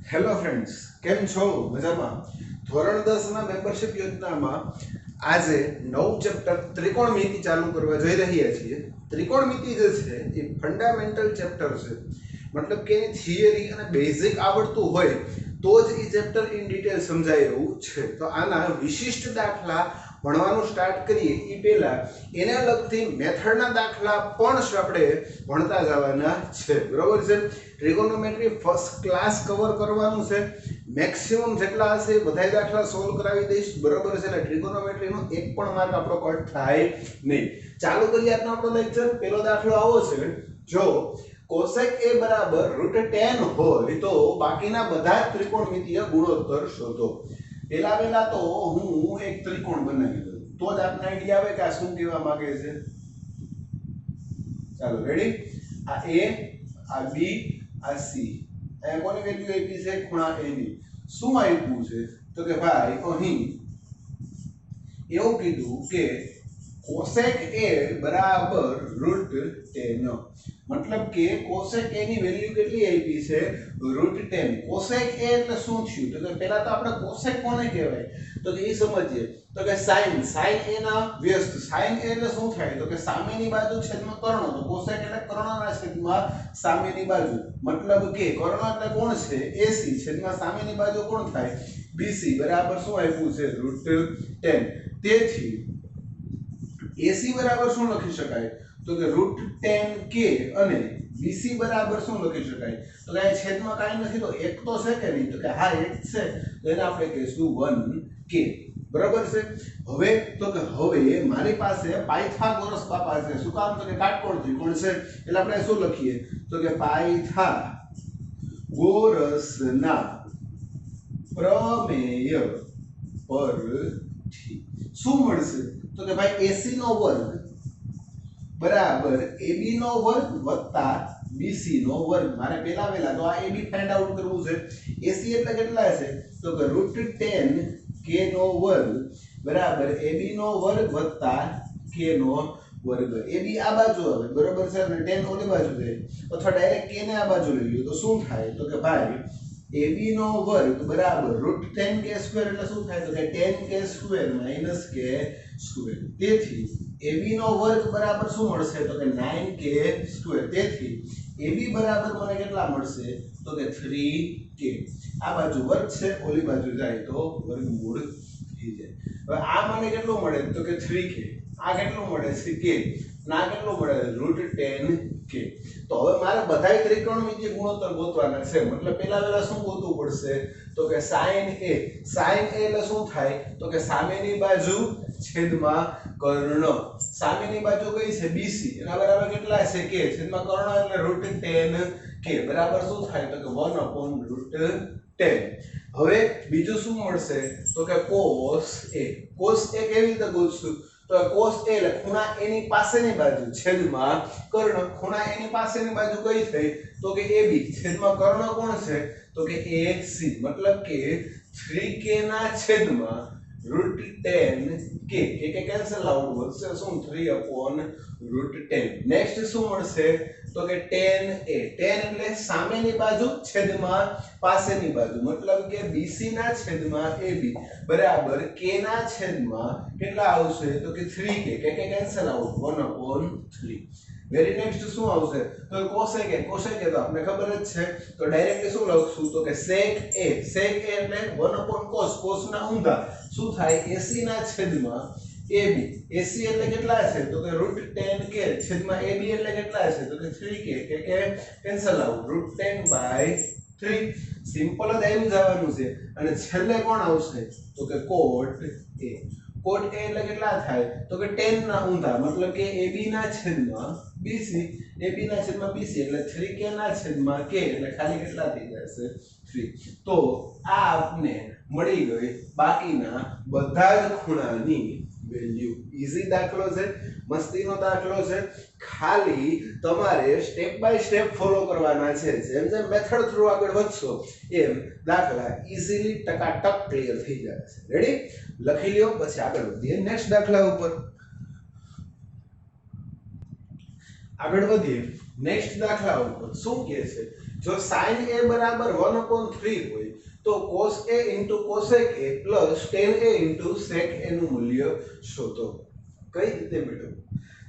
Hello friends, કેમ છો? મજામાં? ધોરણ 10 ના મેમ્બરશિપ યોજનામાં આજે નવું ચેપ્ટર ત્રિકોણમિતિ ચાલુ કરવા જઈ રહ્યા છીએ. ત્રિકોણમિતિ જે છે એ ફંડામેન્ટલ ચેપ્ટર છે. મતલબ કે એની થિયરી અને બેઝિક આવડતું હોય તો જ એ ચેપ્ટર ઇન ડિટેલ સમજાય એવું છે. તો આના વિશિષ્ટ દાખલા ભણવાનું સ્ટાર્ટ કરીએ એ પહેલા એને લગતી મેથડના દાખલા પણ આપણે ભણતા જવાના છે. બરોબર છે? ટ્રિગોનોમેટ્રી ફર્સ્ટ ક્લાસ કવર કરવાનું છે. મેક્સિમમ જેટલા હશે બધાય દાખલા સોલ્વ કરાવી દઈશ. બરોબર છે? એટલે ટ્રિગોનોમેટ્રીનો એક પણ માર્ક આપણો કટ થાય નહીં. ચાલુ કરીએ આજનો આપણો લેક્ચર. પહેલો દાખલો આવો છે. જો કોસેક a બરાબર √10 હોય તો બાકીના બધા જ ત્રિકોણમિતિય ગુણોત્તર શોધો. પહેલા તો હું એક ત્રિકોણ બનાવી દઉં તો જ આપને આઈડિયા આવે કે આ શું કહેવા માંગે છે. ચાલો રેડી. આ a, આ b, આ c. અહીંયા કોની વેલ્યુ આપી છે? ખૂણા a ની. શું આપ્યું છે? તો કે ભાઈ અહીં એવું કીધું કે કોસેક a બરાબર √10. મતલબ કે કોસેક a ની વેલ્યુ કેટલી આપી છે? √10. કોસેક a એટલે શું થયું? તો કે પહેલા તો આપણે કોસેક કોને કહેવાય? તો કે એ સમજીએ. તો કે sin a ના વ્યસ્ત. sin a એટલે શું થાય? તો કે સામેની બાજુ છેદમાં કર્ણ. તો કોસેક એટલે કર્ણના છેદમાં સામેની બાજુ. મતલબ કે કર્ણ એટલે કોણ છે? AC છેદમાં સામેની બાજુ કોણ થાય? BC બરાબર શું આપ્યું છે? √10. તેથી AC બરાબર શું લખી શકાય? તો કે √10k અને BC બરાબર શું લખી શકાય? તો કે છેદમાં કાંઈ નથી તો એક તો છે કે નહીં? તો કે હા એક છે. તો એને આપણે કહીશું 1k. બરાબર છે? હવે તો કે હવે મારી પાસે પાયથાગોરસ બાપા છે. શું કામ? તો કે કાટકોણ ત્રિકોણ છે. એટલે આપણે શું લખીએ? તો કે પાયથાગોરસના પ્રમેય પરથી શું મળશે? તો કે ભાઈ AC નો વર્ગ બરાબર AB નો વર્ગ વત્તા BC નો વર્ગ. મારે પહેલા તો આ AB ફાઇન્ડ આઉટ કરવું છે. AC એટલે કેટલા છે? તો કે √10k નો વર્ગ બરાબર AB નો વર્ગ વત્તા k નો વર્ગ. AB આ બાજુ આવે. બરાબર છે? અને 10 ઓલી બાજુ જાય. અથવા ડાયરેક્ટ k ને આ બાજુ લઈ લ્યો તો શું થાય? તો કે ભાઈ AB નો વર્ગ બરાબર √10k સ્ક્વેર એટલે શું થાય? તો કે 10k square minus k square. તેથી AB નો વર્ગ બરાબર શું મળશે? તો કે 9k સ્ક્વેર. તેથી AB બરાબર મને કેટલા મળશે? તો કે 3k. આ બાજુ વર્ગ છે, ઓલી બાજુ જાય તો વર્ગમૂળ થઈ જાય. હવે આ મને કેટલું મળે? તો કે 3k. આ કેટલું મળે છે? k. અને આ કેટલું મળે? √10k. તો હવે મારે બધાય ત્રિકોણમિતિય ગુણોત્તર ગોતવાના છે. મતલબ પહેલા શું ગોતવું પડશે? તો કે sin a. sin a એટલે શું થાય? તો કે સામેની બાજુ છેદમાં કર્ણ. સામેની બાજુ કઈ છે? BC. એના બરાબર કેટલા છે? k. છેદમાં કર્ણ એટલે √10k બરાબર શું થાય? તો કે 1/√10. હવે બીજું શું મળશે? તો કે cos a. cos a કેવી રીતે ગોતશું? તો cos a એટલે ખૂણા a ની પાસેની બાજુ છેદમાં કર્ણ. ખૂણા a ની પાસેની બાજુ કઈ થઈ? તો કે AB છેદમાં કર્ણ કોણ છે? તો કે AC. મતલબ કે 3k ના છેદમાં √10k. કે કેન્સલ આઉટ વધશે શું? 3/√10. નેક્સ્ટ શું મળશે? તો કે tan a. tan એટલે સામેની બાજુ છેદમાં પાસેની બાજુ. મતલબ કે BC ના છેદમાં AB બરાબર k ના છેદમાં કેટલા આવશે? તો કે 3k. કે કેન્સલ આઉટ 1/3. વેરી નેક્સ્ટ શું આવશે? તો cosec a. cosec a તો આપણે ખબર જ છે. તો ડાયરેક્ટલી શું લખશું? તો કે sec a. sec a એટલે 1/cos. cos ના ઊંધા શું થાય? AC ના છેદમાં AB. AC એટલે કેટલા છે? તો કે √10k છેદમાં AB એટલે કેટલા છે? તો કે 3k. કે કેન્સલ આઉટ √10/3. સિમ્પલ જ આવી જવાનું છે. અને છેલ્લે કોણ આવશે? તો કે cot a. cot a એટલે કેટલા થાય? તો કે 10 ના ઊંધા. મતલબ કે AB ના છેદમાં BC. AB ના છેદમાં BC એટલે 3k ના છેદમાં k એટલે ખાલી કેટલા થઈ જશે? 3. તો આ આપને મળી ગઈ બાકીના બધા જ ખૂણાની વેલ્યુ. ઈઝી દાખલો છે, મસ્તીનો દાખલો છે. ખાલી તમારે સ્ટેપ બાય સ્ટેપ ફોલો કરવાના છે. જેમ જેમ મેથડ થ્રુ આગળ વધશો એમ દાખલા ઈઝીલી ટકાટક ક્લિયર થઈ જશે. રેડી? લખી લ્યો પછી આગળ વધીએ નેક્સ્ટ દાખલા ઉપર. આગળ વધીએ નેક્સ્ટ દાખલા ઉપર. શું કહે છે? જો sin a બરાબર 1/3 હોય તો cos a into cosec a plus tan a into sec a નું મૂલ્ય શોધો. કઈ રીતે મેળવવું?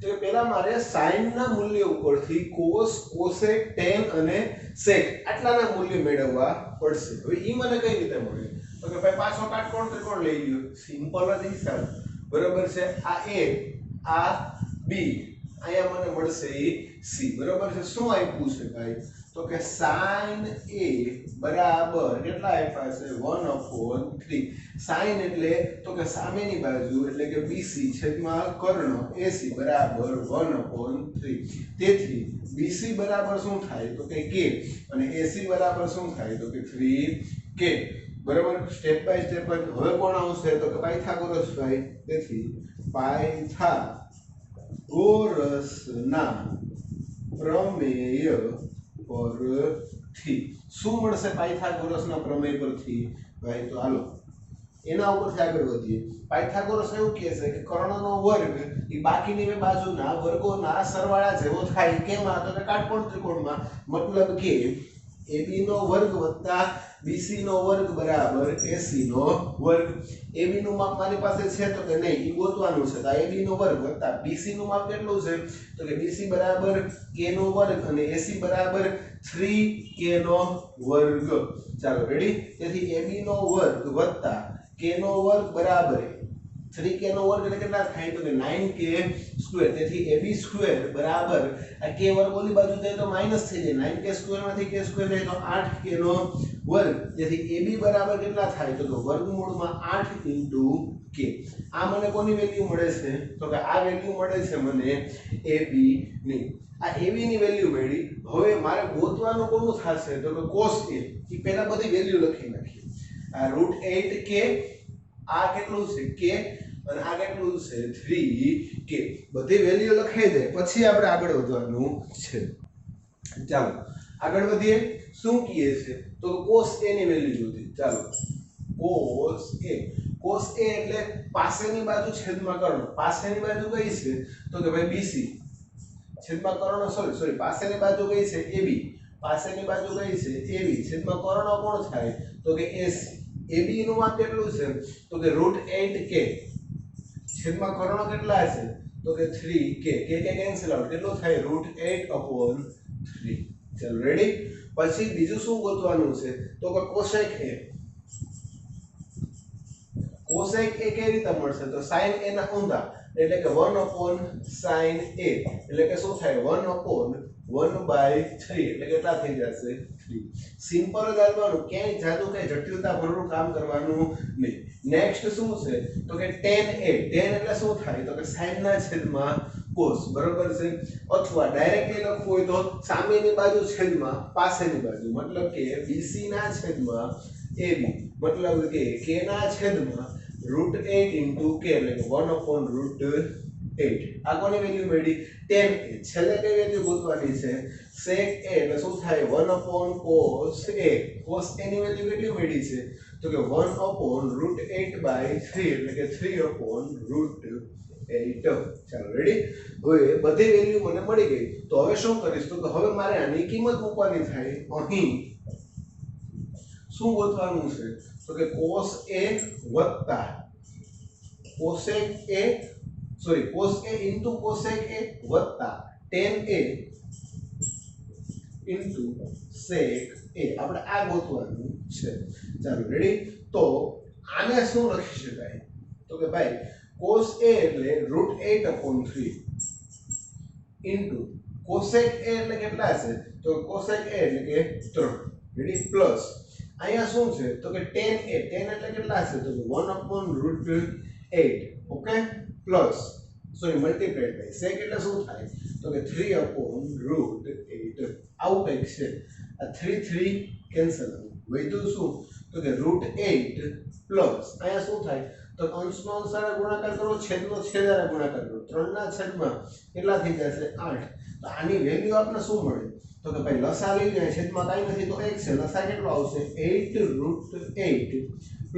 તો પહેલા મારે sin ના મૂલ્ય ઉપરથી cos cosec tan અને sec આટલાના મૂલ્ય મેળવવા પડશે. હવે ઈ મને કઈ રીતે મળે? તો કે ભાઈ પાછો કાટકોણ ત્રિકોણ લઈ લ્યો. સિમ્પલ જ હિસાબ. બરાબર છે. આ a આ b અહીંયા મને મળશે એ c. બરાબર છે. શું આપ્યું છે ભાઈ? તો કે sin a બરાબર કેટલા આપ્યા છે? 1/3. sin એટલે તો કે સામેની બાજુ એટલે કે bc છેદમાં કર્ણ ac બરાબર 1/3. તેથી bc બરાબર શું થાય? તો કે k અને ac બરાબર શું થાય? તો કે 3k. બરાબર. Step by step. હવે કોણ આવશે? તો કે પાયથાગોરસ ભાઈ. તેથી પાયથાગોરસ ના પ્રમેય પરથી શું મળશે? પાયથાગોરસના પ્રમેય પરથી ભાઈ તો હાલો એના ઉપરથી આગળ વધીએ. પાયથાગોરસ એવું કહે છે કે કર્ણનો વર્ગ એ બાકીની બે બાજુના વર્ગોના સરવાળા જેવો થાય. કેમાં? તો કે કાટકોણ ત્રિકોણમાં. મતલબ કે AB નો વર્ગ વત્તા BC નો વર્ગ બરાબર AC નો વર્ગ. AB નું માપ મારી પાસે છે તો કે નહીં, એ ગોતવાનું છે. તો AB નો વર્ગ વત્તા BC નું માપ કેટલું છે? તો કે BC બરાબર k નો વર્ગ અને AC બરાબર 3k નો વર્ગ. ચાલો રેડી. તેથી AB નો વર્ગ વત્તા k નો વર્ગ બરાબર 3k નો વર્ગ એટલે કેટલા થાય? તો કે 9k સ્ક્વેર. તેથી AB સ્ક્વેર બરાબર આ k વર્ગ ઓલી બાજુ જાય તો માઈનસ થઈ જાય. 9k સ્ક્વેર માંથી k સ્ક્વેર જાય તો 8k નો વર્ગ. તેથી AB બરાબર કેટલા થાય? તો કે વર્ગમૂળમાં 8 * k. આ મને કોની વેલ્યુ મળે છે? તો કે આ વેલ્યુ મળે છે મને AB ની. આ AB ની વેલ્યુ મળી. હવે મારે ગોતવાનું કોનું થશે? તો કે cos A. ઈ પહેલા બધી વેલ્યુ લખી નાખી. આ √8k આ કેટલું છે? k અને આ કેટલું છે? 3k. બધી વેલ્યુ લખાઈ દે પછી આપણે આગળ વધવાનું છે. ચાલો આગળ વધીએ. શું કહે છે? તો cos A ની વેલ્યુ શોધી. ચાલો cos A. cos A એટલે પાસેની બાજુ છેદમાં કર્ણ. પાસેની બાજુ કઈ છે? તો કે ભાઈ BC છેદમાં કર્ણ સોરી પાસેની બાજુ કઈ છે? AB. પાસેની બાજુ કઈ છે? AB છેદમાં કર્ણ કોણ થાય? તો કે AC. AB નું માપ કેટલું છે? તો કે √8k છેદમાં કર્ણ કેટલા છે? તો કે 3k. k cancel out. કેટલું થાય? √8/3. ચાલો રેડી. પછી બીજું શું ગોતવાનું છે? તો કે cosec A. cosec A કેવી રીતે મળશે? તો sin A ના ઊંધા એટલે કે 1/sin A એટલે કે શું થાય? 1/1/3 એટલે કેટલા થઈ જશે? 3. સિમ્પલ જ આવવાનું. ક્યાંય જાદુ કઈ જટિલતા ભરનું કામ કરવાનું નહીં. નેક્સ્ટ શું છે? તો કે tan A. tan એટલે શું થાય? તો કે sin ના છેદમાં cos. બરોબર છે. અથવા ડાયરેક્ટલી લખવું હોય તો સામેની બાજુ છેદમાં પાસેની બાજુ. મતલબ કે BC ના છેદમાં AB. મતલબ કે k ના છેદમાં √8 * k એટલે કે 1/√8. આ કોની વેલ્યુ મળી? tan A. છેલ્લે કઈ વેલ્યુ ગોતવાની છે? sec A એટલે શું થાય? 1/cos A. cos A ની વેલ્યુ કેટલી મળી છે? તો કે 1/√8/3 એટલે કે 3/√8. ચાલો રેડી. હવે બધી વેલ્યુ મને મળી ગઈ. તો હવે શું કરીશ? તો હવે મારે આની કિંમત મૂકવાની થાય. અહીં શું ગોતવાનું છે? તો કે cos A વત્તા cosec A cos A into cosec A વત્તા tan A into sec A. આપણે આ ગોતવાનું છે. ચાલો રેડી. તો આને શું લખી શકાય? તો કે ભાઈ cos A એટલે √8/3 into cosec A એટલે કેટલા છે? તો cosec A એટલે કે 3. રેડી. પ્લસ અહીંયા શું છે? તો કે tan A. tan એટલે કેટલા છે? તો 1/√8. Okay. Plus sorry multiplied by sec એટલે શું થાય? તો કે 3/√8. આવું કંઈક છે. આ 3 કેન્સલ આઉટ. વધ્યું શું? તો કે √8 પ્લસ અહીંયા શું થાય? તો અંશનો અંશ સાથે ગુણાકાર કરો, છેદનો છેદ સાથે ગુણાકાર કરો. 3 ના છેદમાં કેટલા થઈ જશે? 8. તો આની વેલ્યુ આપણને શું મળે? તો કે ભાઈ લસા લઈ જાય, છેદમાં કાંઈ નથી તો 1 છે. લસા કેટલો આવશે? 8 √8 +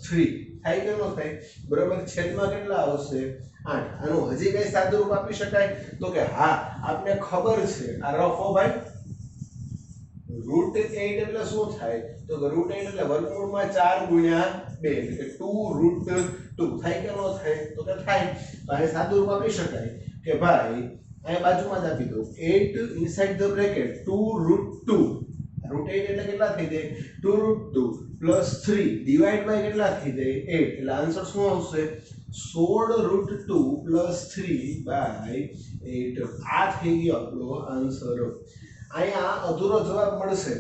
3 થાય કે ન થાય? બરાબર. છેદમાં કેટલા આવશે? 8. આનું હજી કઈ સાદું રૂપ આપી શકાય? તો કે હા, આપને ખબર છે. આ રફ હો ભાઈ. √8 એટલે શું થાય તો કે √8 એટલે વર્ગમૂળમાં 4 ગુણ્યા 2 એટલે કે 2√2 થાય કે ન થાય તો કે થાય તો આ સાદું રૂપ આપી શકાય કે ભાઈ અહીં બાજુમાં જ આપી દો 8 ઇનસાઇડ ધ બ્રેકેટ 2√2 √8 એટલે કેટલા થઈ જાય 2√2 + 3 ડિવાઈડ બાય કેટલા થઈ જાય 8 એટલે આન્સર શું આવશે 16√2 + 3/8 આ થઈ ગયો આપણો આન્સર અહીંયા અધૂરો જવાબ મળશે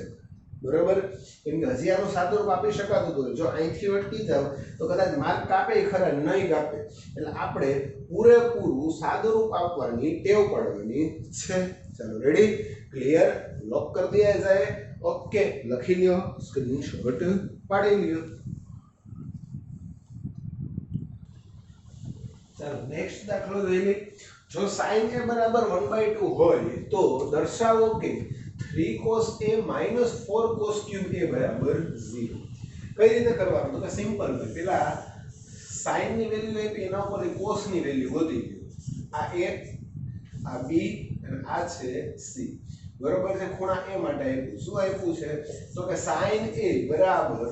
બરાબર કેમ કે હજી આનું સાદું રૂપ આપી શકાતું હતું જો અહીંથી અટકી જાવ તો કદાચ માર્ક કાપે ખરા નહીં કાપે એટલે આપણે પૂરેપૂરું સાદું રૂપ આપવાની ટેવ પાડવાની છે ચાલો રેડી ક્લિયર લોક કરી દિયા જાય ઓકે લખી લ્યો સ્ક્રીનશોટ પાડી લ્યો ચાલો નેક્સ્ટ દાખલો જોઈ લઈએ જો sin a બરાબર 1/2 હોય તો દર્શાવો કે 3 cos a minus 4 cos cube a બરાબર 0 કઈ રીતે કરવાનું તો કે સિમ્પલ છે પેલા sin ની વેલ્યુ આપી એના ઉપર cos ની વેલ્યુ ગોતી લ્યો આ a આ b અને આ છે c બરોબર છે ખૂણા a માટે આપ્યું શું આપ્યું છે તો કે sin a બરાબર 1/2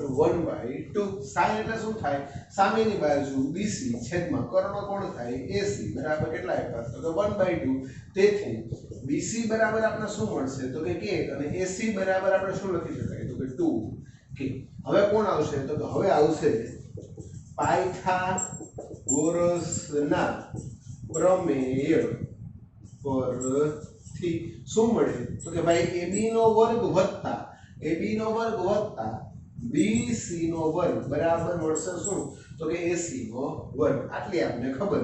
sin એટલે શું થાય સામેની બાજુ bc છેદમાં કર્ણ કોણ થાય ac બરાબર કેટલા આપ્યા તો કે 1/2 તેથી bc બરાબર આપણે શું મળશે તો કે k અને ac બરાબર આપણે શું લખી શકાય તો કે 2k હવે કોણ આવશે તો કે હવે આવશે પાયથાગોરસના પ્રમેય પરથી શું મળે તો કે ભાઈ ab નો વર્ગ વત્તા bc નો વર્ગ બરાબર મળશે શું તો કે ac નો વર્ગ આટલી આપણને ખબર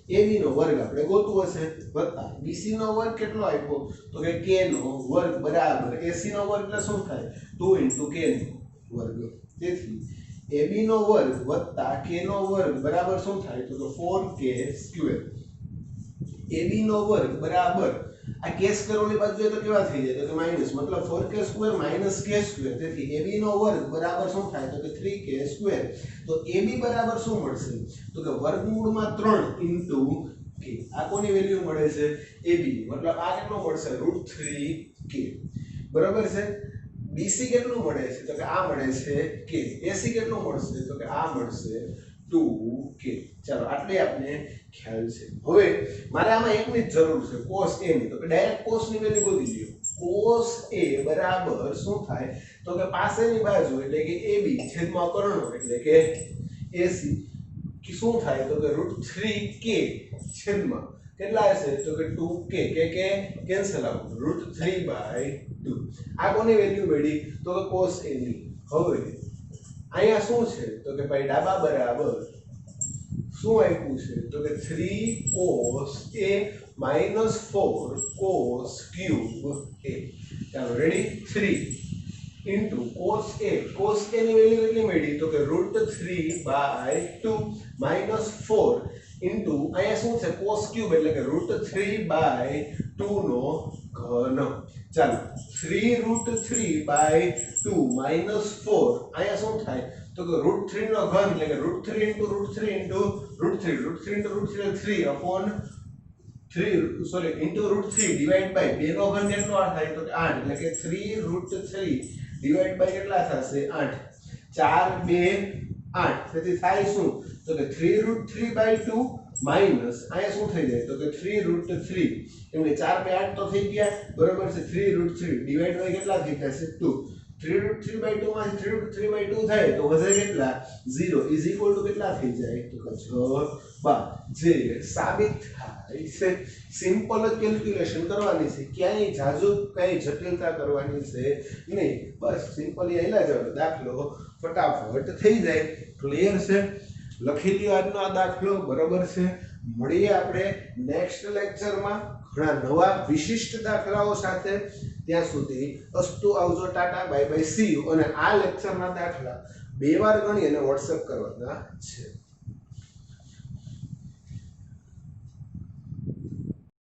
છે ab નો વર્ગ આપણે ગોતવો હશે વત્તા bc નો વર્ગ કેટલો આપ્યો તો કે k નો વર્ગ બરાબર ac નો વર્ગ એટલે શું થાય 2 * k નો વર્ગ તેથી ab નો વર્ગ વત્તા k નો વર્ગ બરાબર શું થાય તો કે 4k². ab નો વર્ગ બરાબર આ k સ્ક્વેરની બાજુ તો કેવા થઈ જાય તો કે માઈનસ મતલબ 4k² - k² તેથી ab નો વર્ગ બરાબર શું થાય તો કે 3k². તો ab બરાબર શું મળશે તો કે વર્ગમૂળમાં 3 * k આ કોની વેલ્યુ મળે છે ab મતલબ આ કેટલો મળશે √3k બરાબર છે bc કેટલું મળે છે તો કે આ મળે છે k ac કેટલું મળશે તો કે આ મળશે 2k ચાલો આટલી આપને ખ્યાલ છે હવે મારે આમાં એકની જ જરૂર છે cos a ની તો કે ડાયરેક્ટ cos ની વેલ્યુ ગોતી લ્યો cos a બરાબર શું થાય તો કે પાસેની બાજુ એટલે કે ab છેદમાં કર્ણ એટલે કે ac કે શું થાય તો કે √3k છેદમાં કેટલા હશે તો કે 2k k કેન્સલ આઉટ √3/2 આ કોની વેલ્યુ મળી તો કે cos a ની હવે અહીંયા શું છે તો કે ભાઈ ડાબા બરાબર શું આપ્યું છે તો કે 3 cos a minus 4 cos cube a ચાલો રેડી 3 into cos a ની વેલ્યુ કેટલી મળી તો કે √3/2 minus 4 into અહીંયા શું છે cos cube એટલે કે √3/2 નો ઘન ચાલો 3√3/2 minus 4 અહીંયા શું થાય તો કે √3 નો ઘન એટલે કે √3 into √3 into √3 into √3 3 sorry into √3 divide by 2 નો ઘન કેટલો થાય તો કે 8 એટલે કે 3√3 ડિવાઈડ બાય કેટલા થશે 8 4 2 8 તેથી થાય શું તો કે 3√3/2 માઈનસ અહીંયા શું થઈ જાય તો કે 3√3 કેમ કે 4 2 8 તો થઈ ગયા બરાબર છે 3√3 ડિવાઈડ બાય કેટલા થઈ જશે 2 3√3/2 માંથી 3√3/2 થાય તો વધે કેટલા 0 ઇઝ ઇક્વલ ટુ કેટલા થઈ જાય તો કે 6 જે સાબિત થાય છે સિમ્પલ જ કેલ્ક્યુલેશન કરવાની છે ક્યાંય જાજુ કઈ જટિલતા કરવાની છે નહીં બસ સિમ્પલી આયલા જાવ દાખલો ફટાફટ થઈ જાય ક્લિયર છે લખી લ્યો આજનો આ દાખલો બરાબર છે મળીએ આપણે નેક્સ્ટ લેક્ચરમાં ઘણા નવા વિશિષ્ટ દાખલાઓ સાથે ત્યાં સુધી અસ્તુ આવજો Tata bye bye see you અને આ લેક્ચરના દાખલા 2 વાર ગણી અને WhatsApp કરવાના છે